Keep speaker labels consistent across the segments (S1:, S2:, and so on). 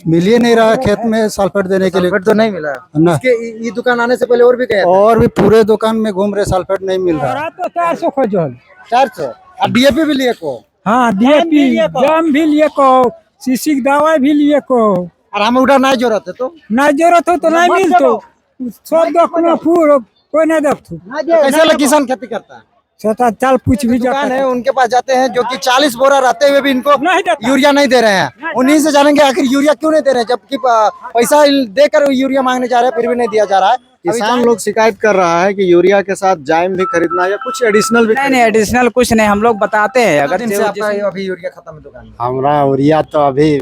S1: मिल ही नहीं रहा खेत में सल्फेट देने के लिए।
S2: सल्फेट तो नहीं मिला
S1: ना।
S2: इसके ये दुकान आने से पहले और भी गया था?
S1: और भी पूरे दुकान में घूम रहे, सल्फेट नहीं मिल रहा।
S3: तो 400 खोजल।
S2: 400 और डीएपी भी लिए को
S3: हाँ डीएपी जाम भी लिए को, सीसी की दवाई भी लिए को।
S2: और हमें उठा नहीं जरूरत है तो
S3: ना जरूरत हो तो नहीं मिलतो। सब देखना पूरा कोई नहीं देखतो।
S2: कैसे लग किसान खेती करता है?
S3: छोटा चल पूछ भी जाता
S2: दुकान है उनके पास जाते हैं जो कि 40 बोरा रहते हुए भी इनको
S3: नहीं देता।
S2: यूरिया नहीं दे रहे हैं। उन्हीं से जानेंगे आखिर यूरिया क्यों नहीं दे रहे हैं, जबकि पैसा देकर यूरिया मांगने जा रहे हैं फिर भी नहीं दिया जा रहा है।
S4: किसान लोग शिकायत कर रहा है कि यूरिया के साथ जाइम भी खरीदना या कुछ एडिशनल भी
S5: नहीं एडिशनल कुछ नहीं, हम लोग बताते हैं।
S2: अगर
S5: अगर
S2: दिन से आपका अभी यूरिया खत्म है दुकान में?
S1: हमारा यूरिया तो अभी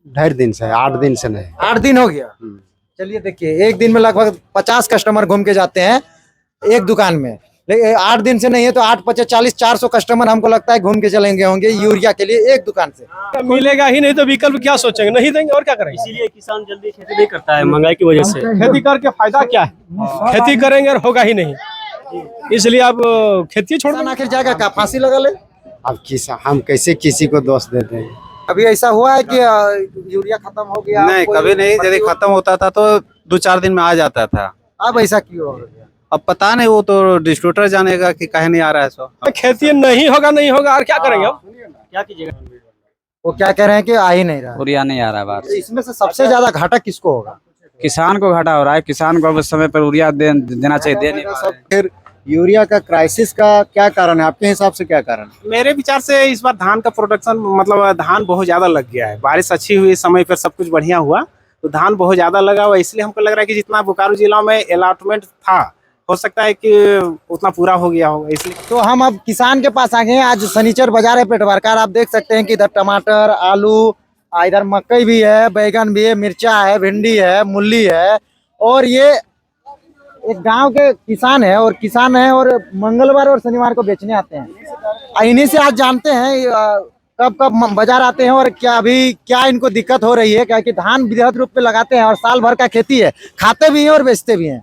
S1: 2.5 दिन से, 8 दिन से नहीं।
S2: 8 दिन हो गया। चलिए देखिए, एक दिन में लगभग 50 कस्टमर घूम के जाते हैं एक दुकान में, लेकिन 8 दिन से नहीं है तो 8 × 40 400 कस्टमर हमको लगता है घूम के चलेंगे होंगे यूरिया के लिए एक दुकान से।
S6: मिलेगा ही नहीं तो विकल्प क्या सोचेंगे, नहीं देंगे और क्या करेंगे।
S7: इसीलिए किसान जल्दी खेती नहीं करता है महंगाई की वजह से।
S6: खेती करके फायदा क्या है, खेती करेंगे और होगा ही नहीं, इसलिए आप खेती छोड़
S2: किसान आखिर जाएगा क्या, फांसी लगा ले?
S1: अब हम कैसे किसी को दोष देते हैं।
S2: अभी ऐसा हुआ है कि यूरिया खत्म हो गया?
S4: नहीं, कभी नहीं। यदि खत्म होता था तो 2-4 दिन में आ जाता था।
S2: अब ऐसा क्यों हो गया?
S4: अब पता नहीं, वो तो डिस्ट्रीब्यूटर जानेगा कि काहे नहीं आ रहा है। सो
S6: खेती नहीं होगा नहीं होगा और क्या करेंगे अब।
S7: क्या कीजिएगा।
S2: वो क्या कह रहे हैं कि आ ही नहीं रहा।
S5: यूरिया नहीं आ रहा है बात।
S2: इसमें से सबसे ज्यादा घाटा किसको होगा?
S5: किसान को घाटा हो रहा है। किसान को समय पर यूरिया देना चाहिए, दे नहीं पा रहे हैं।
S4: फिर यूरिया का क्राइसिस का क्या कारण है आपके हिसाब से, क्या कारण है?
S8: मेरे विचार से इस बार धान का प्रोडक्शन, मतलब धान बहुत ज्यादा लग गया है। बारिश अच्छी हुई, समय पर सब कुछ बढ़िया हुआ तो धान बहुत ज्यादा लगा हुआ, इसलिए हमको लग रहा है कि जितना बोकारो जिला में अलॉटमेंट था, हो सकता है कि उतना पूरा हो गया होगा, इसलिए।
S2: तो हम अब किसान के पास आ गए हैं। आज शनिचर बाजार है पेटवारकार। आप देख सकते हैं कि इधर टमाटर, आलू, इधर मकई भी है, बैगन भी है, मिर्चा है, भिंडी है, मूली है। और ये एक गांव के किसान है और मंगलवार और शनिवार को बेचने आते हैं। इन्हीं से आज जानते हैं कब कब बाजार आते हैं और क्या इनको दिक्कत हो रही है, क्या कि धान वृहद रूप पे लगाते हैं और साल भर का खेती है, खाते भी हैं और बेचते भी हैं।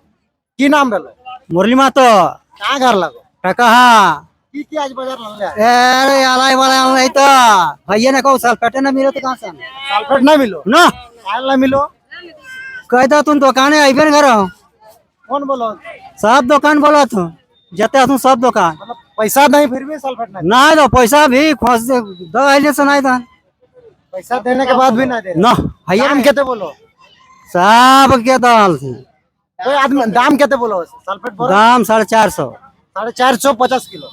S2: की नाम डालो?
S3: मुरली मातो
S2: कहाँ घर लगो?
S3: कहा
S2: की आज बाजार लग रहा है?
S3: अरे आलाई वाला नहीं तो भैया ने कहो सल्फेट ना मिलो तो कहाँ से
S2: सल्फेट ना मिलो
S3: ना
S2: ना मिलो?
S3: कहता तुम दुकाने अबे घर
S2: कौन बोलो?
S3: सब दुकान बोला तुम जते तुम सब दुकान
S2: मतलब पैसा नहीं फिर भी सल्फेट नहीं?
S3: ना तो पैसा भी खोज दे से नहीं था,
S2: पैसा देने के बाद भी ना दे
S3: ना भैया
S2: दाम कहते बोलो?
S3: सब के दाल
S2: कोई आदमी दाम कहते बोलो? सल्फेट बोलो
S3: दाम 450
S2: 450 50 किलो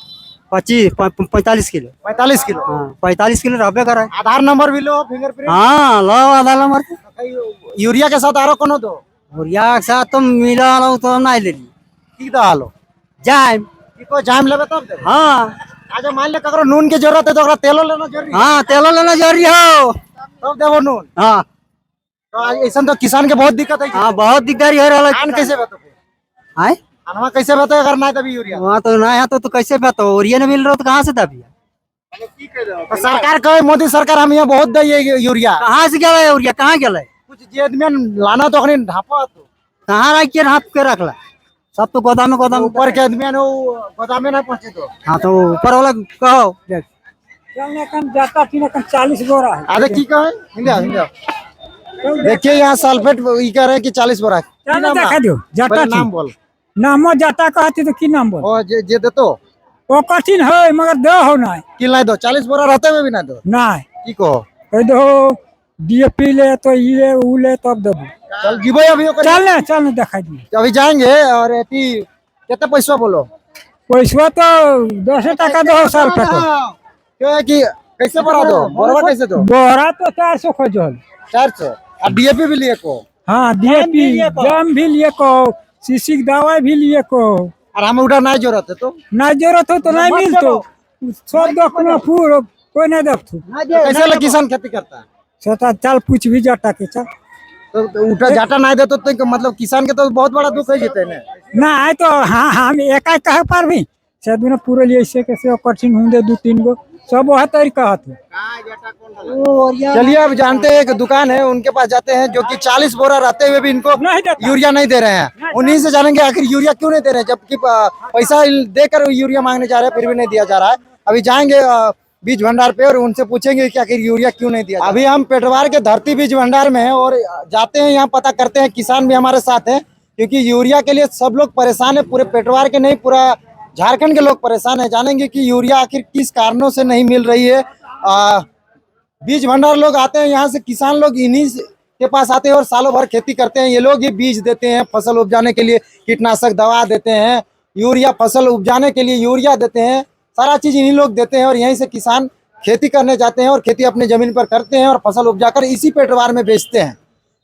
S3: 45 किलो
S2: 45 किलो।
S3: हाँ 45 किलो रबे करे।
S2: आधार नंबर भी लो, फिंगरप्रिंट?
S3: हाँ लो आधार नंबर।
S2: यूरिया के साथ आरो कोनो दो?
S3: यूरिया के साथ तुम मिला लो तो नहीं ले ली
S2: की दालो
S3: जाम
S2: को जाम लेबे तब दे।
S3: हाँ
S2: आज मान ले ककरो नून के जरूरत है तो ओकरा तेलो लेना जरूरी है।
S3: हाँ तेलो लेना जरूरी हो
S2: तब देबो नून।
S3: हाँ
S2: तो आज ऐसा तो किसान के बहुत दिक्कत है।
S3: हाँ बहुत दिक्कत हो रहा
S2: धान कैसे बेतो?
S3: है
S2: अनवा कैसे बेतो अगर ना तभी यूरिया?
S3: वहाँ तो नहीं है तो कैसे बेतो? यूरिया नहीं मिल रहा तो कहाँ से दबी?
S2: तो सरकार कहे मोदी सरकार हम यहाँ बहुत दे यूरिया।
S3: कहाँ से गया यूरिया? कहाँ गया?
S2: कुछ जेद लाना तो अखनी ढापा तो
S3: कहाँ रख के ढाप के रखला? सब तो गोदाम में
S2: ऊपर के आदमी ने गोदाम में ना पहुंचे तो।
S3: हाँ तो ऊपर वाला कहो जाता 40 बोरा है।
S2: अरे की कहे हिंदा हिंदा देखिए यहाँ सल्फेट ई कह रहे हैं कि 40 बोरा।
S3: देखा दो जाता
S2: नाम बोल।
S3: नामो जाता कहते तो की नाम बोल?
S2: ओ जे दे तो
S3: वो कठिन है मगर दो हो ना
S2: कि नहीं दो 40 बोरा रहते हुए भी ना दो
S3: नहीं
S2: की कहो?
S3: कह दो डीएपी ले तो ये ऊ ले तब देबो।
S2: चल जीबो अभी
S3: चल ना देखा दी
S2: अभी जाएंगे। और एती कितना पैसा बोलो?
S3: पैसा तो 10 टका दो साल पे तो
S2: क्यों है कि कैसे बोरा दो? बोरा कैसे दो?
S3: बोरा तो 400 खोजल
S2: 400 और डीएपी भी लिए को?
S3: हाँ डीएपी जाम भी लिए को, सीसी की दवाई भी लिए को।
S2: और हमें उठा नहीं जरूरत है तो?
S3: ना जरूरत हो तो नहीं मिलतो। सब देखना पूरा कोई नहीं देखतो।
S2: कैसे लग किसान खेती करता है?
S3: छोटा चल पूछ भी जाता के चल
S2: तो उठा जाटा नहीं दे तो मतलब किसान के तो बहुत बड़ा दुख है जीते ने
S3: ना है तो। हाँ हम एक कहे पर भी से दिन पूरे लिए ऐसे कैसे कठिन होंगे 2-3 गो सब वह तरीका है।
S2: चलिए अब जानते हैं एक दुकान है उनके पास जाते हैं जो कि 40 बोरा रहते हुए भी इनको यूरिया नहीं दे रहे हैं। उन्हीं से जानेंगे आखिर यूरिया क्यों नहीं दे रहे हैं, जबकि पैसा देकर यूरिया मांगने जा रहे हैं फिर भी नहीं दिया जा रहा है। अभी जाएंगे बीज भंडार पे और उनसे पूछेंगे कि आखिर यूरिया क्यों नहीं दिया। अभी हम पेटवार के धरती बीज भंडार में हैं और जाते हैं यहाँ पता करते हैं, किसान भी हमारे साथ हैं, क्योंकि यूरिया के लिए सब लोग परेशान है, पूरे पेटवार के नहीं पूरा झारखंड के लोग परेशान है। जानेंगे कि यूरिया आखिर किस कारणों से नहीं मिल रही है। बीज भंडार लोग आते हैं यहाँ से, किसान लोग इन्हीं के पास आते हैं और सालों भर खेती करते हैं। ये लोग ही बीज देते हैं, फसल उपजाने के लिए कीटनाशक दवा देते हैं, यूरिया फसल उपजाने के लिए यूरिया देते हैं, सारा चीज इन्हीं लोग देते हैं। और यहीं से किसान खेती करने जाते हैं और खेती अपनी जमीन पर करते हैं और फसल उपजाकर इसी पेटवार में बेचते हैं।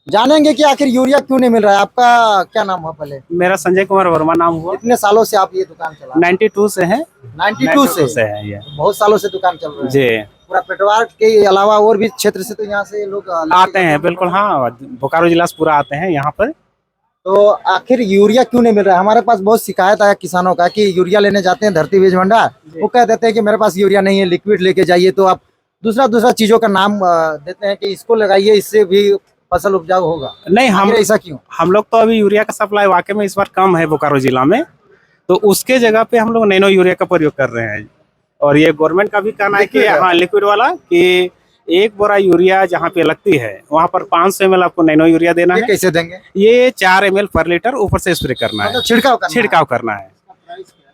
S2: जानेंगे कि आखिर यूरिया क्यों नहीं मिल रहा है। आपका क्या नाम है पहले?
S8: मेरा संजय कुमार वर्मा नाम हुआ।
S2: कितने सालों से आप ये दुकान चला?
S8: 92 से है।
S2: 92 से
S8: है ये।
S2: बहुत सालों से दुकान चल रहा है
S8: जी।
S2: पूरा पेटवार के अलावा और भी क्षेत्र से तो यहाँ से लोग
S8: आते हैं, बिल्कुल। हाँ, बोकारो जिला से पूरा आते हैं यहाँ पर।
S2: तो आखिर यूरिया क्यों नहीं मिल रहा है? हमारे पास बहुत शिकायत आया किसानों का कि यूरिया लेने जाते हैं धरती बीज भंडार, वो कह देते हैं कि मेरे पास यूरिया नहीं है, लिक्विड लेके जाइए। तो आप दूसरा चीजों का नाम देते हैं कि इसको लगाइए, इससे भी फसल उपजाऊ होगा।
S8: नहीं, हम
S2: ऐसा क्यों?
S8: हम लोग तो अभी यूरिया का सप्लाई वाकई में इस बार कम है बोकारो जिला में, तो उसके जगह पे हम लोग नैनो यूरिया का प्रयोग कर रहे हैं। और ये गवर्नमेंट का भी कहना है कि हाँ, लिक्विड वाला, कि एक बोरा यूरिया जहाँ पे लगती है वहाँ पर 500 ml आपको नैनो यूरिया देना है।
S2: कैसे देंगे?
S8: ये 4 ml पर लीटर ऊपर से स्प्रे करना है, छिड़काव करना है।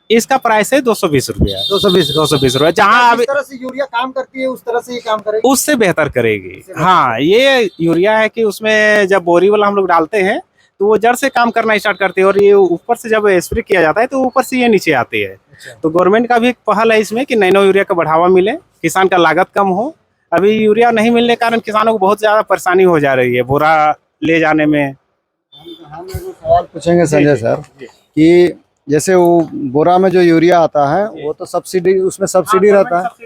S8: इसका प्राइस है 220 रुपया। 220 रुपया। जहाँ
S2: जिस तरह से यूरिया काम करती है उस तरह से ये काम करेगी,
S8: उससे बेहतर करेगी। हाँ, ये यूरिया है कि उसमें जब बोरी वाला हम लोग डालते हैं तो वो जड़ से काम करना स्टार्ट करती है, और ये ऊपर से जब स्प्रे किया जाता है तो ऊपर से ये नीचे आती है। तो गवर्नमेंट का भी एक पहल है इसमें कि नैनो यूरिया का बढ़ावा मिले, किसान का लागत कम हो। अभी यूरिया नहीं मिलने के कारण किसानों को बहुत ज्यादा परेशानी हो जा रही है बोरा ले जाने में।
S4: हम एक सवाल पूछेंगे संजय सर कि जैसे वो बोरा में जो यूरिया आता है वो तो सब्सिडी, उसमें सब्सिडी रहता है,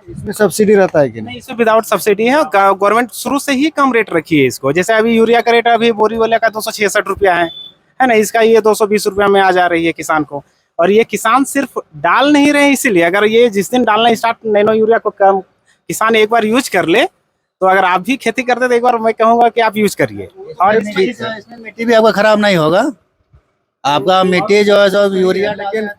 S4: इसमें सब्सिडी रहता है कि नहीं?
S8: इसमें विदाउट सब्सिडी है। गवर्नमेंट शुरू से ही कम रेट रखी है इसको। जैसे अभी यूरिया का रेट अभी बोरी वाले का 266 रुपया है ना, इसका ये 220 रुपया में आ जा रही है किसान को। और ये किसान सिर्फ डाल नहीं रहे, इसीलिए अगर ये जिस दिन डालना स्टार्ट नैनो यूरिया को कम किसान एक बार यूज कर ले, तो अगर आप भी खेती करते तो एक बार मैं कहूँगा कि आप यूज करिए। और
S9: इसमें मिट्टी भी आपका खराब नहीं होगा, आपका मिट्टी जो है सब यूरिया
S4: लेकिन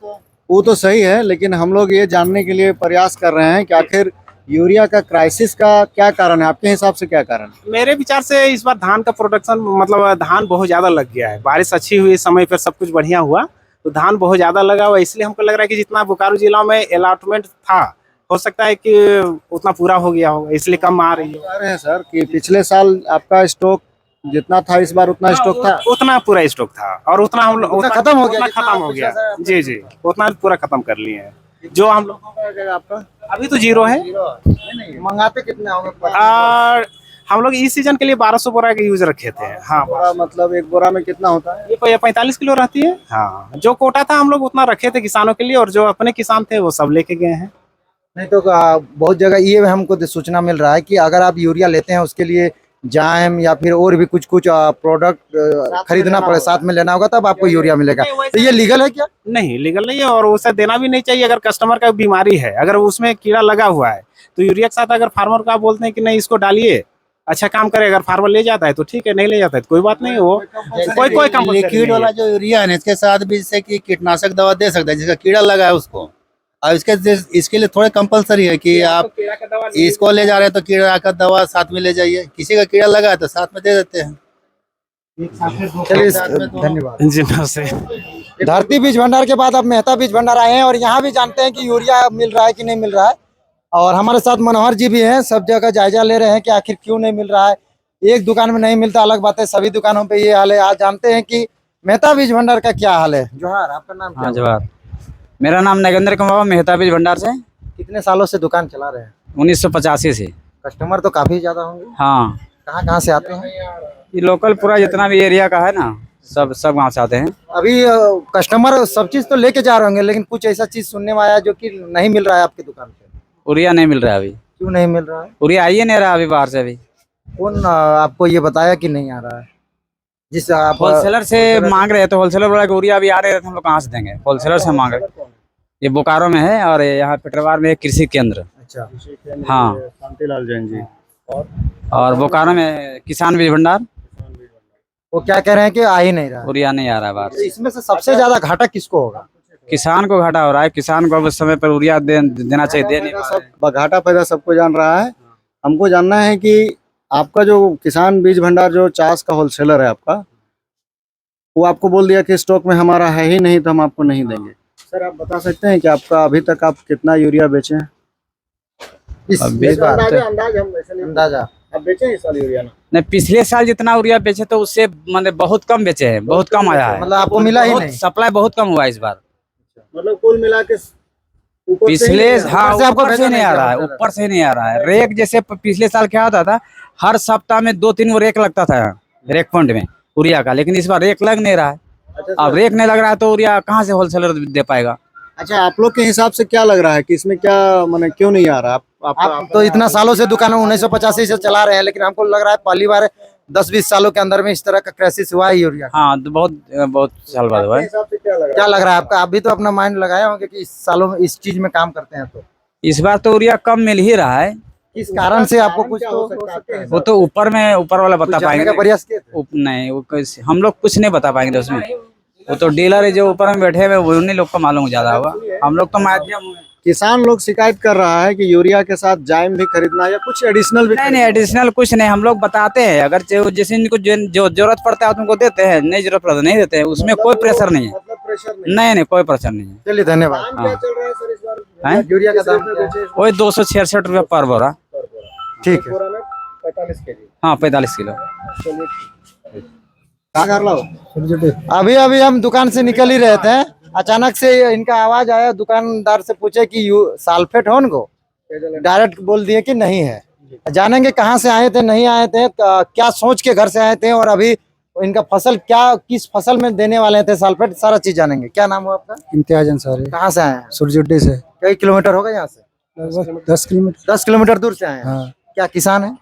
S4: वो तो सही है, लेकिन हम लोग ये जानने के लिए प्रयास कर रहे हैं कि आखिर यूरिया का क्राइसिस का क्या कारण है, आपके हिसाब से क्या कारण है?
S8: मेरे विचार से इस बार धान का प्रोडक्शन, मतलब धान बहुत ज्यादा लग गया है। बारिश अच्छी हुई, समय पर सब कुछ बढ़िया हुआ, तो धान बहुत ज्यादा लगा हुआ। इसलिए हमको लग रहा है कि जितना बोकारो जिला में अलॉटमेंट था, हो सकता है कि उतना पूरा हो गया होगा, इसलिए कम आ रही है।
S4: कह रहे हैं सर कि पिछले साल आपका स्टॉक जितना था इस बार उतना स्टॉक था,
S8: उतना पूरा स्टॉक था, और उतना हम लोग
S2: खत्म हो गया,
S8: खत्म हो गया। जी जी, उतना पूरा खत्म कर लिए हैं। जो हम लोगों का आपका अभी तो 0 है।
S2: मंगाते कितने होंगे?
S8: और हम लोग इस सीजन के लिए 1200 बोरा का यूज रखे थे। हाँ,
S4: बोरा मतलब एक बोरा में कितना होता है?
S8: ये 45 किलो रहती है। हाँ, जो कोटा था हम लोग उतना रखे थे किसानों के लिए, और जो अपने किसान थे वो सब लेके गए हैं।
S2: नहीं तो बहुत जगह ये हमको सूचना मिल रहा है कि अगर आप यूरिया लेते हैं उसके लिए जाम या फिर और भी कुछ प्रोडक्ट खरीदना पड़े, साथ में लेना होगा तब आपको यूरिया मिलेगा। तो ये लीगल है क्या?
S8: नहीं, लीगल नहीं है, और उसे देना भी नहीं चाहिए। अगर कस्टमर का बीमारी है, अगर उसमें कीड़ा लगा हुआ है, तो यूरिया के साथ अगर फार्मर को आप बोलते हैं कि नहीं इसको डालिए, अच्छा काम करे, अगर फार्मर ले जाता है तो ठीक है, नहीं ले जाता है तो कोई बात नहीं। वो कोई
S9: लिक्विड वाला जो यूरिया है इसके साथ भी जैसे कि कीटनाशक दवा दे सकता है जिसका कीड़ा लगा है उसको। और इसके लिए थोड़ा कंपलसरी है कि आप इसको ले जा रहे हैं तो कीड़ा का दवा साथ में ले जाइए, किसी का कीड़ा लगा है तो साथ में दे देते हैं।
S2: चलिए, धन्यवाद
S8: जी। नमस्ते।
S2: धरती बीज भंडार के बाद अब मेहता बीज भंडार आए हैं और यहाँ भी जानते हैं कि यूरिया मिल रहा है कि नहीं मिल रहा है। और हमारे साथ मनोहर जी भी हैं, सब जगह जायजा ले रहे हैं कि आखिर क्यों नहीं मिल रहा है। एक दुकान में नहीं मिलता अलग बात है, सभी दुकानों पे ये हाल है। आज जानते हैं कि मेहता बीज भंडार का क्या हाल है। जोहार, आपका नाम क्या?
S5: जोहार, मेरा नाम नगेंद्र कुमार, मेहता बीज भंडार से।
S2: कितने सालों से दुकान चला रहे हैं?
S5: 1985 से।
S2: कस्टमर तो काफी ज्यादा होंगे।
S5: हाँ,
S2: कहाँ से आते हैं?
S5: ये लोकल पूरा जितना भी एरिया का है ना, सब गाँव से आते हैं।
S2: अभी कस्टमर सब चीज तो लेके जा रहे होंगे, लेकिन कुछ ऐसा चीज सुनने में आया जो कि नहीं मिल रहा है आपकी दुकान पे।
S5: यूरिया नहीं मिल रहा है अभी।
S2: क्यों नहीं मिल रहा है?
S5: यूरिया आई नहीं रहा अभी बाहर से। अभी
S2: कौन आपको ये बताया कि नहीं आ रहा है? जिस आप
S5: होलसेलर से मांग रहे हैं, तो होलसेलर बोला कि यूरिया अभी आ रहे हैं, तो हम लोग कहाँ से देंगे? होलसेलर से मांग रहे हैं। ये बोकारो में है और यहाँ पेटरवार में कृषि केंद्र।
S2: अच्छा,
S5: हाँ,
S4: शांतिलाल जैन जी।
S5: और बोकारो में किसान बीज भंडार।
S2: वो क्या कह रहे हैं कि आ ही नहीं रहा है?
S5: यूरिया नहीं आ रहा है बाहर
S2: तो इसमें से सबसे ज्यादा घाटा किसको होगा?
S5: किसान को घाटा हो रहा है। किसान को अब समय पर यूरिया देना चाहिए, दे नहीं पा रहे हैं।
S4: सब घाटा फायदा सबको जान रहा है। हमको जानना है कि आपका जो किसान बीज भंडार जो चास का होलसेलर है आपका, वो आपको बोल दिया कि स्टॉक में हमारा है ही नहीं तो हम आपको नहीं देंगे। सर आप बता सकते हैं कि आपका अभी तक आप कितना यूरिया बेचे हैं? अंदाजा आप बेचे इस साल यूरिया?
S5: नहीं, पिछले साल जितना यूरिया बेचे तो उससे मतलब बहुत कम बेचे हैं, बहुत कम आया है।
S2: मतलब आपको मिला ही नहीं?
S5: सप्लाई बहुत कम हुआ इस बार।
S4: मतलब कुल मिला के
S5: पिछले हाँ
S2: ऊपर से आपको
S5: ऊपर से नहीं आ रहा है, ऊपर से नहीं आ रहा है। रेक जैसे पिछले साल क्या होता था, हर सप्ताह में 2-3 वो रेक लगता था रेक पॉइंट में यूरिया का, लेकिन इस बार रेक लग नहीं रहा है। अब रेक नहीं लग रहा है तो यूरिया कहाँ से होलसेलर दे पाएगा?
S4: अच्छा, आप लोग के हिसाब से क्या लग रहा है कि इसमें क्या माने क्यों नहीं आ रहा?
S2: आप तो इतना सालों से दुकान 1985 से चला रहे हैं, लेकिन हमको लग रहा है पहली बार 10-20 सालों के अंदर में इस तरह का क्राइसिस हुआ है यूरिया।
S5: हाँ, तो बहुत साल बाद हुआ है।
S4: हिसाब से क्या लग
S2: क्या लग रहा है आपका? आप भी तो अपना माइंड लगाए होंगे कि इस सालों में इस चीज में काम करते हैं, तो
S5: इस बार तो यूरिया कम मिल ही रहा है।
S2: इस कारण से आपको कुछ तो
S5: वो तो ऊपर वाला बता
S2: जानने
S5: पाएंगे।
S2: का प्रयास किए थे?
S5: नहीं, हम लोग कुछ नहीं बता पाएंगे उसमें। वो तो डीलर है जो ऊपर में बैठे हुए, वो उन्हीं लोग को मालूम ज्यादा होगा। हम लोग तो माध्यम।
S4: किसान लोग शिकायत कर रहा है कि यूरिया के साथ जाइम भी खरीदना या कुछ एडिशनल भी
S5: नहीं, एडिशनल कुछ नहीं, हम लोग बताते हैं। अगर जैसे इनको जो जरूरत पड़ता है उनको देते हैं, नहीं जरूरत पड़ता नहीं देते हैं। उसमें कोई प्रेशर नहीं है।
S4: मतलब प्रेशर नहीं।
S5: नहीं, कोई प्रेशर नहीं है।
S2: चलिए धन्यवाद।
S4: क्या चल रहा है सर इस बार?
S5: हैं?
S2: यूरिया का दाम क्या है?
S5: वही 266 रुपया पर बोरा।
S2: ठीक है।
S4: 45 केजी।
S5: हाँ, 45 किलो।
S4: क्या कर रहा हो?
S2: अभी अभी हम दुकान से निकल ही रहे थे, अचानक से इनका आवाज आया। दुकानदार से पूछे कि सल्फेट है उनको, डायरेक्ट बोल दिए कि नहीं है। जानेंगे कहाँ से आए थे, नहीं आए थे, क्या सोच के घर से आए थे, और अभी इनका फसल क्या, किस फसल में देने वाले थे सल्फेट, सारा चीज जानेंगे। क्या नाम हुआ आपका?
S4: इम्तियाज अंसारी,
S2: कहाँ से आए हैं?
S4: सुरजुड्डी से।
S2: कई किलोमीटर होगा यहाँ से?
S4: 10 किलोमीटर।
S2: 10 किलोमीटर दूर से आए हैं।
S4: हाँ
S2: क्या किसान है?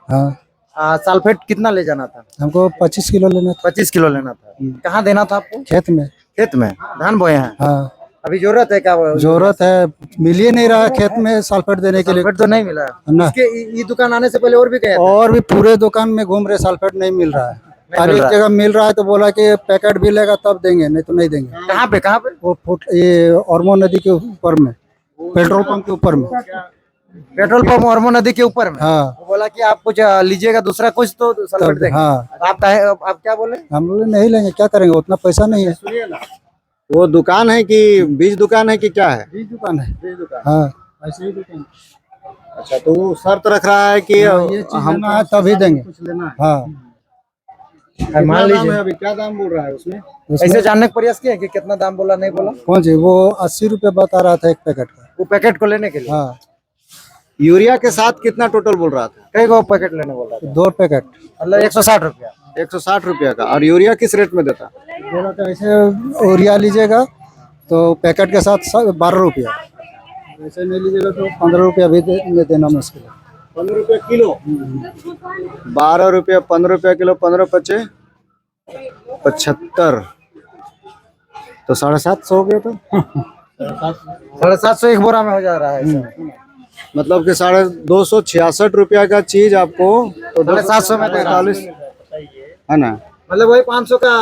S4: हाँ,
S2: सल्फेट कितना ले जाना था?
S4: हमको 25 किलो लेना था।
S2: 25 किलो लेना था। कहाँ देना था आपको?
S4: खेत में।
S2: खेत में धान बोए हैं?
S4: हाँ,
S2: अभी जरूरत है क्या?
S4: जरूरत है, मिल ही नहीं रहा है खेत में सल्फेट देने के लिए।
S2: सल्फेट तो नहीं मिला
S4: ना।
S2: इसके ये दुकान आने से पहले और भी गए थे?
S4: और भी पूरे दुकान में घूम रहे, सल्फेट नहीं मिल रहा है। हर
S2: मिल
S4: एक
S2: रहा है।
S4: जगह मिल रहा है तो बोला कि पैकेट भी लेगा तब देंगे, नहीं तो नहीं देंगे।
S2: कहाँ पे? कहाँ पे?
S4: वो ये ऑर्मो नदी के ऊपर में, पेट्रोल पंप के ऊपर में।
S2: पेट्रोल पंप ऑर्मो नदी के ऊपर में?
S4: हाँ
S2: वो बोला कि आप कुछ लीजिएगा दूसरा कुछ तो सल्फेट देंगे।
S4: हाँ,
S2: आप क्या बोले?
S4: हम लोग नहीं लेंगे, क्या करेंगे, उतना पैसा नहीं है। वो दुकान है कि बीज दुकान है कि क्या है? बीज दुकान है। बीज दुकान, हाँ ऐसे ही दुकान। अच्छा, तो वो शर्त रख रहा है कि हम तभी देंगे। हाँ, मान लीजिए अभी क्या दाम बोल रहा है उसमें?
S2: ऐसे जानने का प्रयास किया कि कितना दाम बोला, नहीं बोला?
S4: कौन सी? वो 80 रुपये बता रहा था एक पैकेट का।
S2: वो पैकेट को लेने के लिए?
S4: हाँ, यूरिया के साथ कितना टोटल बोल रहा था?
S2: कई को पैकेट लेने बोल रहा था?
S4: 2 पैकेट,
S2: मतलब 160 रुपया।
S4: 160 रुपया का। और यूरिया किस रेट में देता? बोला था ऐसे यूरिया लीजिएगा तो पैकेट के साथ 12 रुपया, ऐसे नहीं लीजिएगा तो 15 रुपया भी देना मुश्किल है। 15 रुपया किलो? 12 रुपया, 15 रुपया किलो, 15 पचे 75, तो 750 हो गया। तो
S2: 750 एक बोरा में हो जा रहा है।
S4: मतलब कि 266 रुपया का चीज आपको तो
S2: 750 में
S4: 45 है ना?
S2: मतलब वही 500 का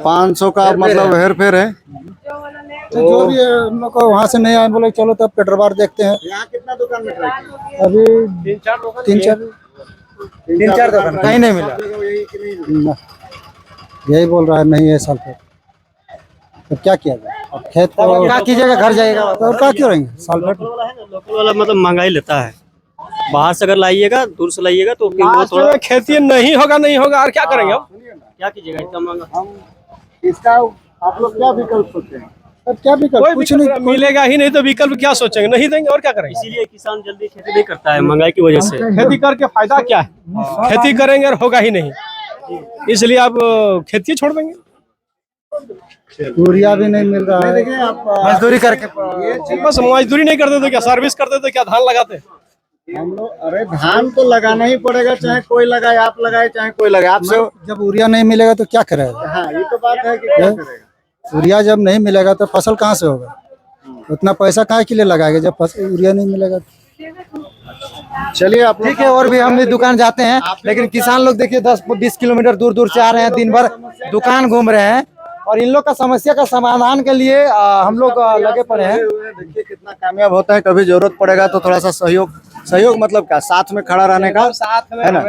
S4: 500 का मतलब हेर फेर है। तो जो भी है, हम लोग को वहाँ से नहीं आए, बोले चलो तब पेट्रोल देखते हैं। यहाँ कितना दुकान में ट्राई किया? अभी 3-4
S2: दुकान कहीं नहीं मिला।
S4: यही बोल रहा है नहीं है सल्फेट। तो क्या किया जाए? अब खेत तो
S2: क्या कीजिएगा, घर जाइएगा
S4: और क्या करेंगे? सल्फेट
S7: लोकल वाला मतलब महंगाई लेता है। बाहर से अगर लाइएगा, दूर से लाइएगा तो फिर वो थोड़ा
S6: खेती नहीं होगा और क्या करेंगे अब?
S7: क्या कीजिएगा इतना महंगा?
S4: इसका आप लोग क्या विकल्प सोचते हैं? अब क्या विकल्प?
S6: कोई
S4: कुछ
S6: विकल्प
S4: नहीं।
S6: मिलेगा ही नहीं तो विकल्प क्या सोचेंगे? नहीं देंगे और क्या करेंगे?
S7: इसीलिए किसान जल्दी खेती नहीं करता है, महंगाई की वजह से।
S6: खेती करके फायदा क्या है? खेती करेंगे और होगा ही नहीं, इसलिए आप खेती छोड़ देंगे।
S4: यूरिया भी नहीं मिल रहा है। देखिए आप
S2: मजदूरी करके
S6: बस मजदूरी नहीं करते तो क्या सर्विस करते तो क्या धान लगाते?
S4: हम लोग, अरे धान तो लगाना ही पड़ेगा, चाहे कोई लगाए, आप लगाए चाहे कोई लगाए। आपसे जब यूरिया नहीं मिलेगा तो क्या करेगा? हाँ, ये तो बात है कि क्या करेगा? यूरिया जब नहीं मिलेगा तो फसल कहाँ से होगा? उतना पैसा कहाँ के लिए लगाएगा जब यूरिया नहीं मिलेगा? चलिए आप
S2: ठीक है। और भी हम भी दुकान जाते हैं, लेकिन किसान लोग देखिए 10-20 किलोमीटर दूर दूर से आ रहे हैं, दिन भर दुकान घूम रहे हैं। और इन लोग का समस्या का समाधान के लिए हम लोग लगे पड़े हैं।
S4: देखिए कितना कामयाब होता है, कभी जरूरत पड़ेगा तो थोड़ा सा सहयोग मतलब क्या, साथ में खड़ा रहने का, है ना।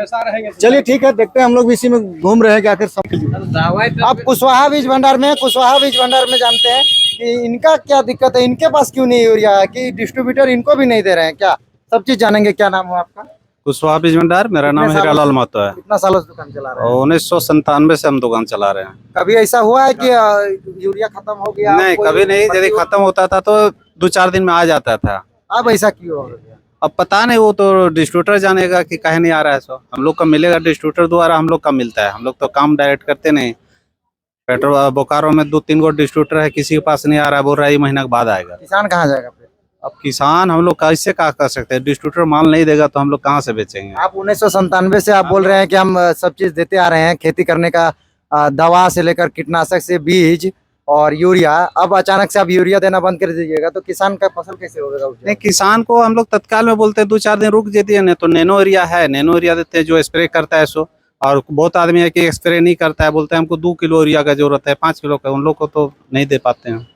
S4: चलिए ठीक है, देखते हैं, हम लोग भी इसी में घूम रहे हैं कि आखिर
S2: अब कुशवाहा बीज भंडार में जानते हैं कि इनका क्या दिक्कत है, इनके पास क्यों नहीं यूरिया है, कि डिस्ट्रीब्यूटर इनको भी नहीं दे रहे हैं क्या, सब चीज जानेंगे। क्या नाम है आपका?
S7: कुशवाहा बीज भंडार, मेरा नाम
S2: कितने
S7: हीरालाल महतो है।
S2: कितना सालों से दुकान चला रहे हैं?
S7: और 1997 से हम दुकान चला रहे हैं।
S2: कभी ऐसा हुआ है कि यूरिया खत्म हो गया?
S7: नहीं,
S2: कोई
S7: कभी नहीं। यदि
S2: पट्टी-
S7: खत्म होता था तो 2-4 दिन में आ जाता था।
S2: अब ऐसा क्यों हो गया?
S7: अब पता नहीं, वो तो डिस्ट्रीब्यूटर जानेगा कि काहे नहीं आ रहा है। सो हम लोग का मिलेगा डिस्ट्रीब्यूटर द्वारा, हम लोग का मिलता है। हम लोग तो काम डायरेक्ट करते नहीं। पेट्रोल बोकारो में 2-3 गो डिस्ट्रीब्यूटर है, किसी के पास नहीं आ रहा है, बोल रहा है ये महीना के बाद आएगा।
S2: किसान कहाँ जाएगा फिर?
S7: अब किसान हम लोग कैसे क्या कर सकते हैं? डिस्ट्रीब्यूटर माल नहीं देगा तो हम लोग कहाँ से बेचेंगे?
S2: आप 1997 से आप बोल रहे हैं कि हम सब चीज देते आ रहे हैं, खेती करने का दवा से लेकर कीटनाशक से बीज और यूरिया, अब अचानक से आप यूरिया देना बंद कर दीजिएगा तो किसान का फसल कैसे होगा?
S7: नहीं, किसान को हम लोग तत्काल में बोलते हैं 2-4 दिन रुक देते हैं, नहीं तो नैनो यूरिया है, नैनो यूरिया देते हैं जो स्प्रे करता है। सो और बहुत आदमी है कि स्प्रे नहीं करता है, बोलते हैं हमको 2 किलो यूरिया का जरूरत है, 5 किलो का, उन लोग को तो नहीं दे पाते हैं।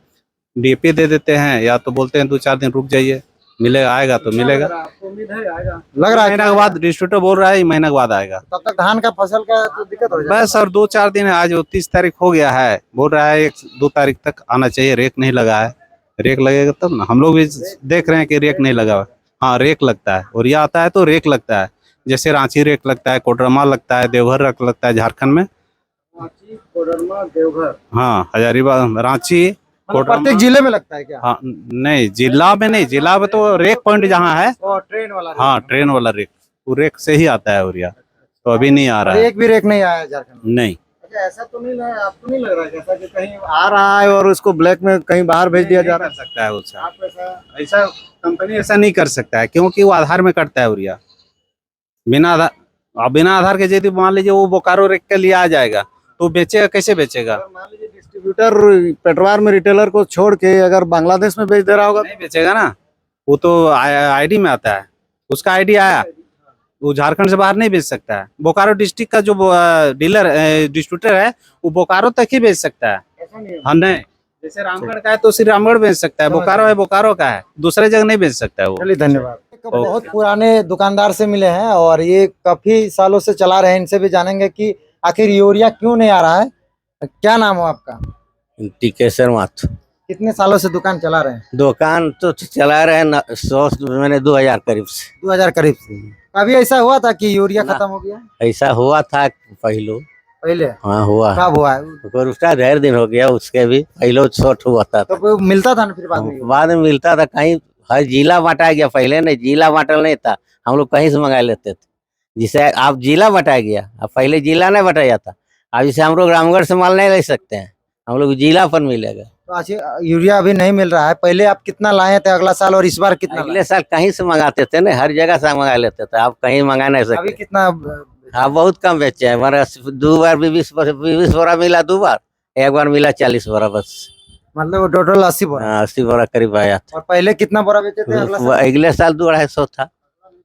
S7: डीएपी दे देते हैं, या तो बोलते हैं 2-4 दिन रुक जाइए, मिलेगा, आएगा तो मिलेगा।
S2: लग रहा है
S7: महीना के बाद डिस्ट्रीब्यूटर बोल रहा है महीना के बाद आएगा।
S2: तब तक धान का फसल का तो दिक्कत हो जाएगा।
S7: बस और 2-4 दिन है, आज 30 तारीख हो गया है, बोल रहा है 1-2 तारीख तक आना चाहिए। रेक नहीं लगा है, रेक लगेगा तब ना। हम लोग भी देख रहे हैं कि रेक नहीं लगा हुआ। हाँ, रेक लगता है, और यह आता है तो रेक लगता है, जैसे रांची रेक लगता है, कोडरमा लगता है, देवघर रेक लगता है झारखंड में।
S2: कोडरमा, देवघर,
S7: हाँ, हजारीबाग, रांची,
S2: प्रत्येक जिले में लगता है क्या?
S7: हाँ, नहीं जिला में नहीं, जिला में तो रेक पॉइंट जहाँ है,
S2: और ट्रेन वाला?
S7: हाँ, ट्रेन वाला रेक, वो रेक से ही आता है यूरिया। तो अभी नहीं आ रहा है।
S2: एक भी रेक नहीं आया झारखंड में?
S7: नहीं।
S2: अच्छा, ऐसा तो नहीं लगा, आपको नहीं लग रहा है कैसा कि कहीं
S4: आ रहा है और उसको ब्लैक में कहीं बाहर भेज दिया जा रहा
S7: कर सकता है उसका।
S2: आप
S7: ऐसा कंपनी ऐसा नहीं कर सकता है, क्योंकि वो आधार में करता है यूरिया। बिना आधार के यदि मान लीजिए वो बोकारो रेक के लिए आ जाएगा तो बेचेगा, कैसे बेचेगा?
S4: मान लीजिए डिस्ट्रीब्यूटर पेटवार में रिटेलर को छोड़ के अगर बांग्लादेश में बेच दे रहा होगा
S7: नहीं बेचेगा ना, वो तो आईडी में आता है, उसका आईडी आया, वो झारखंड से बाहर नहीं बेच सकता है। बोकारो डिस्ट्रिक्ट का जो डीलर डिस्ट्रीब्यूटर है वो बोकारो तक ही बेच सकता है। हाँ, नहीं, जैसे रामगढ़ का है तो सिर्फ रामगढ़ बेच सकता है, बोकारो है बोकारो का है, दूसरे जगह नहीं बेच सकता है वो।
S2: चलिए, धन्यवाद। बहुत पुराने दुकानदार से मिले हैं और ये काफी सालों से चला रहे हैं, इनसे भी जानेंगे कि आखिर यूरिया क्यों नहीं आ रहा है। क्या नाम है आपका?
S10: टिकेश्वर माथुर।
S2: कितने सालों से दुकान चला रहे हैं?
S10: दुकान तो चला रहे हैं 2000 करीब से।
S2: 2000 करीब से। कभी ऐसा हुआ था कि यूरिया खत्म हो गया?
S10: ऐसा हुआ था
S2: पहले?
S10: हाँ, हुआ।
S2: कब हुआ है?
S10: उसका ढेर दिन हो गया, उसके भी पहले शॉर्ट हुआ था।
S2: तो मिलता था ना फिर
S10: बाद में मिलता था, कहीं हर जिला बांटा गया। पहले नहीं, जिला बांटल नहीं था, हम लोग कहीं से मंगा लेते थे। जिसे अब जिला बटाया गया, अब पहले जिला नहीं बटाया था। अब जैसे हम लोग रामगढ़ से माल नहीं ले सकते हैं, हम लोग जिला पर मिलेगा।
S2: तो अच्छा, यूरिया अभी नहीं मिल रहा है। पहले आप कितना लाए थे अगला साल और इस बार कितना?
S10: अगले साल कहीं से मंगाते थे ना, हर जगह से मंगा लेते थे। अब कहीं मंगा नहीं
S2: अभी
S10: सकते।
S2: कितना?
S10: हाँ, बहुत कम बेचे हैं। हमारा 2 बार 20 बोरा मिला, 2 बार, एक बार मिला 40 बोरा बस।
S2: मतलब टोटल 80 बोरा?
S10: हाँ, 80 बोरा करीब आया था।
S2: और पहले कितना बोरा बेचे थे अगला साल?
S10: अगले साल 200-250 था।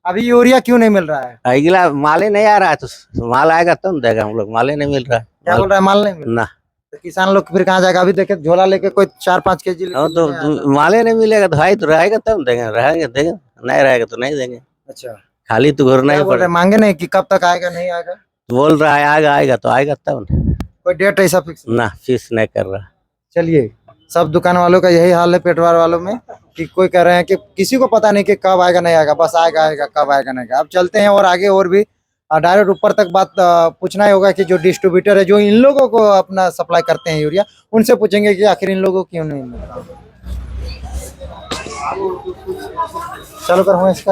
S2: अभी यूरिया क्यों नहीं मिल रहा है?
S10: अगला माल ही नहीं आ रहा है, तो माल आएगा तब देगा। हम लोग माल ही नहीं मिल रहा है।
S2: क्या बोल रहा है, माल नहीं मिल रहा?
S10: ना,
S2: तो किसान लोग फिर कहाँ जाएगा? अभी देखे झोला लेके कोई 4-5 केजी
S10: तो माल ही नहीं मिलेगा, तो भाई तो रहेगा तब देंगे, रहेंगे देंगे, नहीं रहेगा तो नहीं देंगे।
S2: अच्छा,
S10: खाली तो घूरना ही पड़ेगा।
S2: मांगे नहीं कि कब तक आएगा, नहीं आएगा?
S10: बोल रहा है आएगा, आएगा तो आएगा तब ना।
S2: कोई डेट ऐसा फिक्स
S10: ना, फिक्स नहीं कर रहा।
S2: चलिए, सब दुकान वालों का यही हाल है, पेटवार वालों में, कि कोई कह रहे हैं कि किसी को पता नहीं कि कब आएगा नहीं आएगा, बस आएगा आएगा, कब आएगा नहीं आएगा। अब चलते हैं और आगे और भी डायरेक्ट ऊपर तक बात पूछना ही होगा कि जो डिस्ट्रीब्यूटर है, जो इन लोगों को अपना सप्लाई करते हैं यूरिया, उनसे पूछेंगे कि आखिर इन लोगों को क्यों नहीं मिल रहा। चलो कर इसका।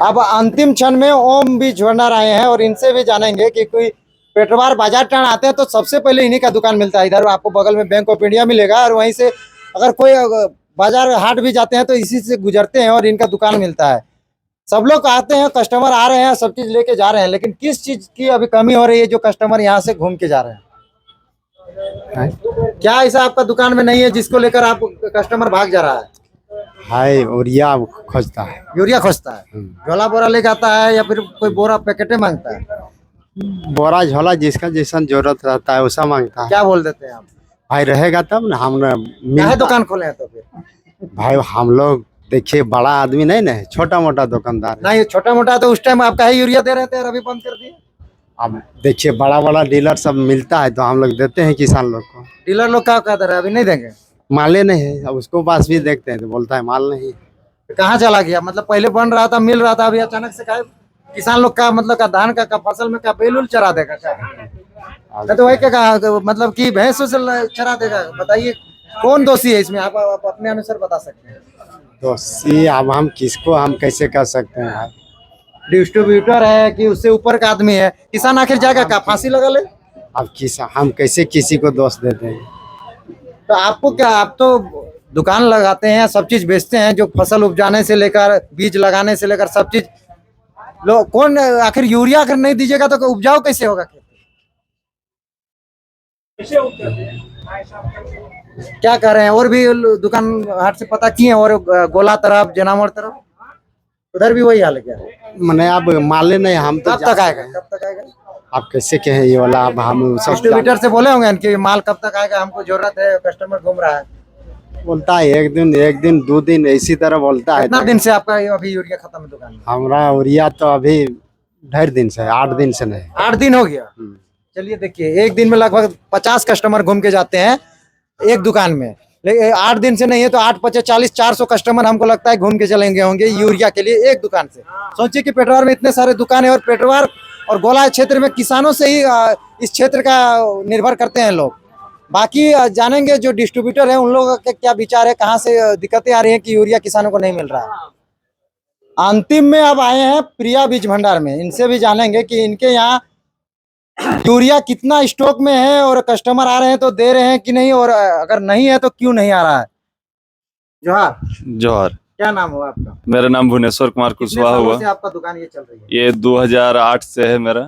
S2: अब अंतिम क्षण में ओम बीज भंडार आए हैं और इनसे भी जानेंगे कि कोई पेटवार बाजार टाण आते हैं तो सबसे पहले इन्हीं का दुकान मिलता है। इधर आपको बगल में बैंक ऑफ इंडिया मिलेगा और वहीं से अगर कोई बाजार हाट भी जाते हैं तो इसी से गुजरते हैं और इनका दुकान मिलता है। सब लोग आते हैं, कस्टमर आ रहे हैं, सब चीज लेके जा रहे हैं, लेकिन किस चीज की अभी कमी हो रही है जो कस्टमर यहाँ से घूम के जा रहे हैं? क्या ऐसा आपका दुकान में नहीं है जिसको लेकर आप कस्टमर भाग जा रहा है?
S1: हाय, यूरिया खोजता है।
S2: यूरिया खोजता है, झोला बोरा लेके आता है या फिर कोई बोरा पैकेटे मांगता है?
S1: बोरा झोला जिसका जैसा जरूरत रहता है वैसा मांगता है।
S2: क्या बोल देते हैं आप?
S1: भाई रहेगा तब ना हम
S2: क्या दुकान खोले हैं तो फिर?
S1: भाई हम लोग देखिए बड़ा आदमी नहीं ना, छोटा मोटा दुकानदार है।
S2: नहीं, छोटा मोटा तो उस टाइम आप काहे यूरिया दे रहे थे और अभी बंद कर दिए?
S1: अब देखिए बड़ा बड़ा डीलर सब मिलता है तो हम लोग देते हैं किसान लोग को।
S2: डीलर लोग क्या कहते रहे, अभी नहीं देंगे?
S1: माले नहीं है, अब उसको पास भी देखते हैं तो बोलता है माल नहीं।
S2: कहाँ चला गया? मतलब पहले बन रहा था, मिल रहा था, अभी अचानक से काहे? किसान लोग का मतलब का धान का फसल में का बेलुल चरा देगा क्या? नहीं तो वही क्या कहा, मतलब कि भैंस से चरा देगा? बताइए कौन दोषी है इसमें? आप अपने अनुसार बता सकते हैं।
S1: दोषी अब हम किसको हम कैसे कर सकते हैं भाई?
S2: डिस्ट्रीब्यूटर है कि उससे ऊपर का आदमी है? किसान आखिर जाएगा क्या, फांसी लगा ले?
S1: अब किसान हम कैसे किसी को दोष देते हैं?
S2: तो आपको क्या, आप तो दुकान लगाते हैं, सब चीज बेचते हैं, जो फसल उपजाने से लेकर बीज लगाने से लेकर सब चीज लोग कौन आखिर यूरिया अगर नहीं दीजिएगा तो उपजाऊ कैसे होगा? क्या कर रहे हैं? और भी दुकान हाट से पता किए, और गोला तरफ, जनामोड़ तरफ उधर भी वही हाल है क्या?
S1: मैंने अब माले नहीं, हम तो
S2: कब तक आएगा? कब तक आएगा?
S1: आप कैसे कहें ये वाला? अब हम सब
S2: डिस्ट्रीब्यूटर से बोले होंगे कि माल कब तक आएगा, हमको जरूरत है, कस्टमर घूम रहा है।
S1: बोलता है एक दिन 2 दिन इसी तरह बोलता है।
S2: कितना दिन से आपका ये अभी यूरिया खत्म है दुकान में?
S1: हमारा यूरिया तो अभी 2.5 दिन से, 8 दिन से नहीं।
S2: 8 दिन हो गया। चलिए देखिए, एक दिन में लगभग 50 कस्टमर घूम के जाते हैं एक दुकान में, लेकिन 8 दिन से नहीं है तो 8 × 5 = 40, 400 कस्टमर हमको लगता है घूम के चलेंगे होंगे यूरिया के लिए एक दुकान से। सोचिए कि पेटवार में इतने सारे दुकान है, और पेटवार और गोला क्षेत्र में किसानों से ही इस क्षेत्र का निर्भर करते हैं लोग। बाकी जानेंगे जो डिस्ट्रीब्यूटर है उन लोगों के क्या विचार है, कहाँ से दिक्कतें आ रही हैं कि यूरिया किसानों को नहीं मिल रहा है। अंतिम में अब आए हैं प्रिया बीज भंडार में, इनसे भी जानेंगे कि इनके यहाँ यूरिया कितना स्टॉक में है, और कस्टमर आ रहे हैं तो दे रहे हैं कि नहीं, और अगर नहीं है तो क्यों नहीं आ रहा है। जोहार।
S11: जोहार।
S2: क्या नाम हुआ आपका?
S11: मेरा नाम भुवनेश्वर कुमार कुशवाहा हुआ।
S2: से आपका दुकान ये चल रही है?
S11: ये 2008 से है मेरा।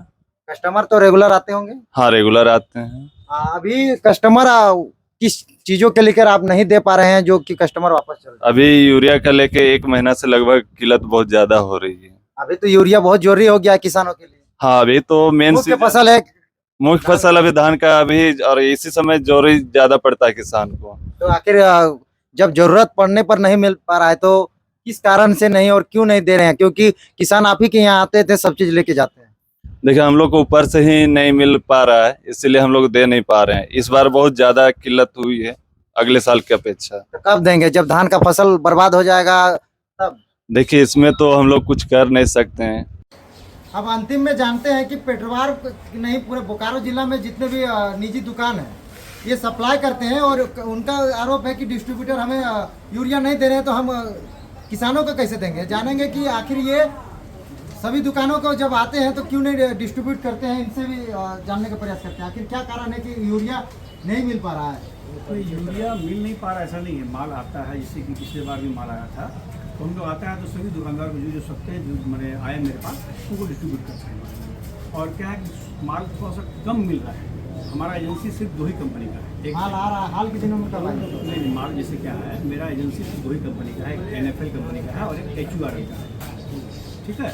S2: कस्टमर तो रेगुलर आते होंगे?
S11: हाँ, रेगुलर आते हैं।
S2: अभी कस्टमर किस चीजों के लेकर आप नहीं दे पा रहे हैं जो कि कस्टमर वापस चल रहे हैं?
S11: अभी यूरिया का लेके 1 महीना से लगभग किल्लत बहुत ज्यादा हो रही है।
S2: अभी तो यूरिया बहुत जरूरी हो गया है किसानों के लिए।
S11: हाँ, अभी तो मेन
S2: मुख्य फसल है,
S11: मुख्य फसल अभी धान का अभी, और इसी समय जोरी ज्यादा पड़ता है किसान को।
S2: तो आखिर जब जरूरत पड़ने पर नहीं मिल पा रहा है तो किस कारण से नहीं, और क्यों नहीं दे रहे हैं? क्योंकि किसान आप ही के यहाँ आते थे, सब चीज लेके जाते हैं।
S11: देखिए, हम लोग को ऊपर से ही नहीं मिल पा रहा है, इसलिए हम लोग दे नहीं पा रहे हैं। इस बार बहुत ज्यादा किल्लत हुई है अगले साल की अपेक्षा।
S2: तो कब देंगे? जब धान का फसल बर्बाद हो जाएगा तब?
S11: देखिए, इसमें तो हम लोग कुछ कर नहीं सकते हैं।
S2: अब अंतिम में जानते हैं कि पेटवार नहीं, पूरे बोकारो जिला में जितने भी निजी दुकान है ये सप्लाई करते हैं, और उनका आरोप है कि डिस्ट्रीब्यूटर हमें यूरिया नहीं दे रहे हैं, तो हम किसानों को कैसे देंगे? जानेंगे कि आखिर ये सभी दुकानों को जब आते हैं तो क्यों नहीं डिस्ट्रीब्यूट करते हैं, इनसे भी जानने का प्रयास करते हैं। आखिर क्या कारण है कि यूरिया नहीं मिल पा रहा है?
S12: तो यूरिया मिल नहीं पा रहा ऐसा नहीं है, माल आता है, जैसे कि पिछले बार भी माल आया था, तो हम लोग आता है तो सभी दुकानदार को जो सकते हैं, जो मैंने आए मेरे पास, उनको डिस्ट्रीब्यूट करते हैं। और क्या है कि माल थोड़ा सा कम मिल रहा है। हमारा एजेंसी सिर्फ 2 ही कंपनी का है।
S2: माल आ रहा है हाल के दिनों में? कब आएगा?
S12: नहीं, माल जैसे क्या है, मेरा एजेंसी सिर्फ 2 ही कंपनी का है, एक NFL कंपनी का है और एक HURL का है। ठीक है,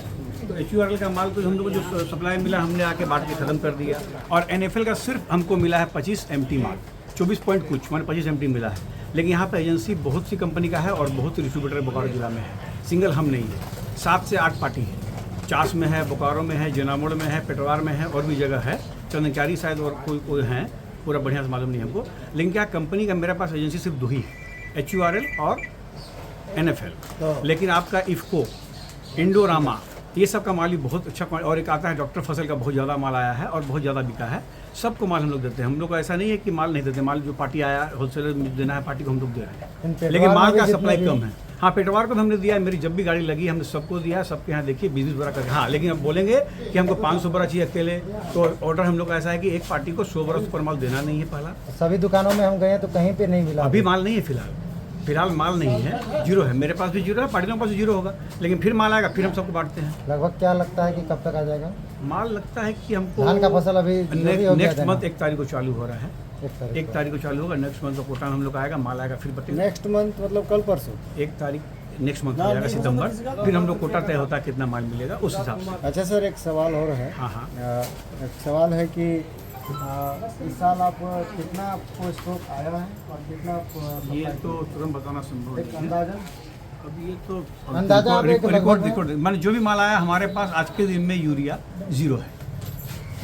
S12: तो HURL का माल तो हम लोग को जो सप्लाई मिला हमने आके बांट के खत्म कर दिया, और NFL का सिर्फ हमको मिला है 25 MT माल, 24 पॉइंट कुछ मैंने 25 MT मिला है। लेकिन यहाँ पर एजेंसी बहुत सी कंपनी का है और बहुत सी डिस्ट्रीब्यूटर बोकारो जिला में है, सिंगल हम नहीं है। 7 से 8 पार्टी है, चास में है, बोकारो में है, जनामोड़ में है, पेटवार में है, और भी जगह है, चंदनचारी शायद और कोई है, पूरा बढ़िया से मालूम नहीं हमको। लेकिन क्या कंपनी का मेरे पास एजेंसी सिर्फ 2 ही है, HURL और NFL। लेकिन आपका इफ़को, इंडोरामा, ये सब का माल भी बहुत अच्छा, और एक आता है डॉक्टर फसल का बहुत ज़्यादा माल आया है और बहुत ज़्यादा बिका है। सबको माल हम लोग देते हैं। हम लोग को ऐसा नहीं है कि माल नहीं देते, माल जो पार्टी आया होलसेलर में देना है पार्टी को हम लोग दे रहे हैं, लेकिन माल का सप्लाई कम है। हाँ, पेटवार को भी हमने दिया है, मेरी जब भी गाड़ी लगी हमने सबको दिया है, सबके यहाँ देखिए 20-20 बोरा करके। हाँ, लेकिन अब बोलेंगे कि हमको 500 बोरा चाहिए अकेले, तो ऑर्डर हम लोग का ऐसा है कि एक पार्टी को 100 बोरा सुपर माल देना नहीं है। पहला
S2: सभी दुकानों में हम गए तो कहीं पे नहीं मिला,
S12: अभी माल नहीं है, फिलहाल माल नहीं है, जीरो है। मेरे पास भी जीरो है, पार्टियों के पास भी जीरो होगा, लेकिन फिर माल आएगा, फिर हम सबको बांटते हैं।
S2: लगभग क्या लगता है कि कब तक आ जाएगा
S12: माल? लगता है कि हमको
S2: धान का फसल अभी
S12: नेक्स्ट मंथ 1 तारीख को चालू हो रहा है, 1 तारीख को चालू होगा, नेक्स्ट मंथ को कोटा हम लोग आएगा, माल आएगा, फिर बताइए।
S4: नेक्स्ट मंथ मतलब कल परसों
S12: 1 तारीख नेक्स्ट मंथ हो जाएगा सितंबर, फिर हम लोग कोटा तय होता है कितना माल मिलेगा उस हिसाब से।
S2: अच्छा सर, एक सवाल और है।
S12: हाँ हाँ।
S2: एक सवाल है कि इस साल आप कितना आपको स्टॉक आया है और कितना
S12: ये तो तुरंत बताना संभव
S2: एक
S12: नहीं है।
S2: अंदाजा?
S12: अब ये तो
S2: अंदाजा आप एक
S12: रिकॉर्ड मैंने जो भी माल आया हमारे पास आज के दिन में यूरिया 0 है,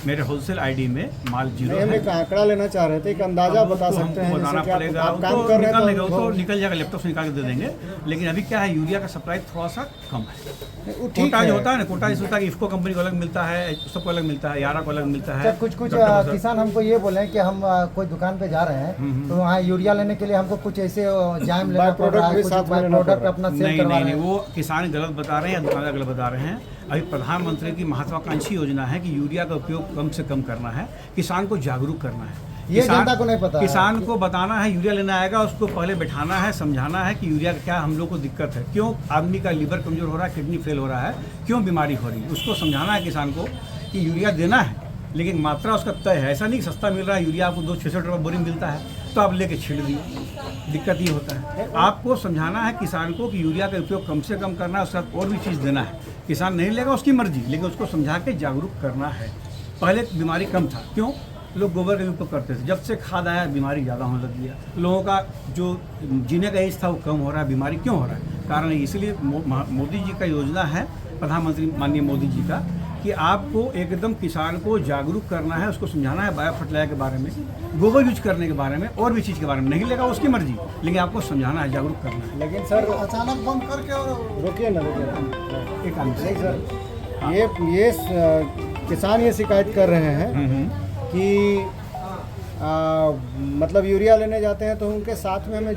S12: मेरे होलसेल आईडी में माल 0
S2: हम
S12: है।
S2: एक आंकड़ा लेना चाह रहे थे, एक अंदाजा बता सकते हैं?
S12: बताना
S2: जैसे कि
S12: पड़ेगा,
S2: आप
S12: वो
S2: काम
S12: तो
S2: कर रहे
S12: निकाल
S2: हैं
S12: लेगा, वो तो
S2: तो
S12: निकल जाएगा, लैपटॉप से निकाल के दे देंगे। लेकिन अभी क्या है, यूरिया का सप्लाई थोड़ा सा कम है।
S2: वो ठीक
S12: कोटा जो
S2: है।
S12: होता है ना, कोटा इस होता है कि इफको कंपनी को अलग मिलता है, सबको अलग मिलता है, यारा को अलग मिलता है।
S2: अच्छा, कुछ किसान हमको ये बोले कि हम कोई दुकान पे जा रहे हैं तो वहाँ यूरिया लेने के लिए हमको कुछ ऐसे जाम लेना पड़ रहा है, कुछ प्रोडक्ट अपना सेल
S12: नहीं
S2: करवा
S12: नहीं
S2: रहे
S12: नहीं,
S2: हैं।
S12: वो किसान गलत बता रहे हैं या दुकानदार गलत बता रहे हैं। अभी प्रधानमंत्री की महत्वाकांक्षी योजना है कि यूरिया का उपयोग कम से कम करना है, किसान को जागरूक करना है।
S2: ये जनता को नहीं पता है।
S12: किसान को बताना है, यूरिया लेना आएगा उसको पहले बैठाना है, समझाना है कि यूरिया का क्या हम लोग को दिक्कत है, क्यों आदमी का लीवर कमजोर हो रहा है, किडनी फेल हो रहा है, क्यों बीमारी हो रही है, उसको समझाना है किसान को कि यूरिया देना है, लेकिन मात्रा उसका तय है। ऐसा नहीं सस्ता मिल रहा है यूरिया, आपको 266 रुपये बोरी मिलता है तो आप लेके छिड़ दिए। दिक्कत ये होता है, आपको समझाना है किसान को कि यूरिया का उपयोग कम से कम करना है, उसके साथ और भी चीज़ देना है। किसान नहीं लेगा उसकी मर्जी, लेकिन उसको समझा के जागरूक करना है। पहले बीमारी कम था, क्यों? लोग गोबर का उपयोग करते थे, जब से खाद आया बीमारी ज़्यादा होने लग गया, लोगों का जो जीने का एज था वो कम हो रहा है। बीमारी क्यों हो रहा है? कारण इसलिए मोदी जी का योजना है, प्रधानमंत्री माननीय मोदी जी का, कि आपको एकदम किसान को जागरूक करना है, उसको समझाना है बायो फर्टिलाइजर के बारे में, गोबर यूज करने के बारे में, और भी चीज़ के बारे में। नहीं लेगा उसकी मर्जी, लेकिन आपको समझाना है, जागरूक करना है।
S2: लेकिन सर अचानक बंद करके और रोकिए ना,
S12: एक आदमी
S2: नहीं सर, ये किसान ये शिकायत कर रहे हैं कि मतलब यूरिया लेने जाते हैं तो उनके साथ में हमें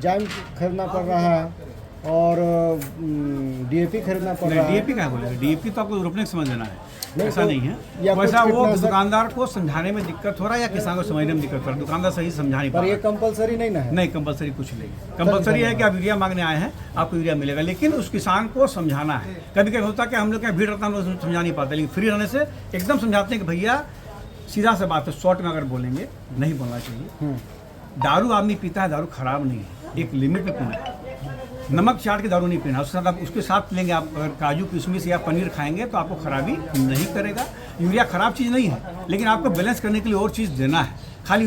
S2: जाम खरीदना पड़ रहा है और डीएपी खरीदना पड़ रहा है।
S12: डीएपी क्या बोलेगा? डीएपी तो आपको रोपने समझ लेना है, ऐसा
S2: तो
S12: नहीं है।
S2: या
S12: वैसा
S2: कुछ
S12: वो
S2: कीटनाशक-
S12: दुकानदार को समझाने में दिक्कत हो रहा है या किसान को समझने में दिक्कत हो रहा है, दुकानदार सही समझा नहीं पा
S2: पर
S12: रहा
S2: ये
S12: है।
S2: कंपलसरी नहीं ना है?
S12: नहीं, कंपलसरी कुछ नहीं। कंपलसरी है कि आप यूरिया मांगने आए हैं, आपको यूरिया मिलेगा, लेकिन उस किसान को समझाना है। कभी कभी होता है कि हम लोग क्या भीड़ रहता है, हम लोग समझा नहीं पाते, लेकिन फ्री रहने से एकदम समझाते हैं कि भैया सीधा सा बात है, शॉर्ट में अगर बोलेंगे नहीं बोलना चाहिए। दारू आदमी पीता है, दारू खराब नहीं है, एक लिमिट में पीना है। नमक चाट के दारू नहीं पीना, उसके साथ आप उसके साथ लेंगे, आप अगर काजू किशमिश या पनीर खाएंगे तो आपको खराबी नहीं करेगा। यूरिया खराब चीज़ नहीं है, लेकिन आपको बैलेंस करने के लिए और चीज़ देना है। खाली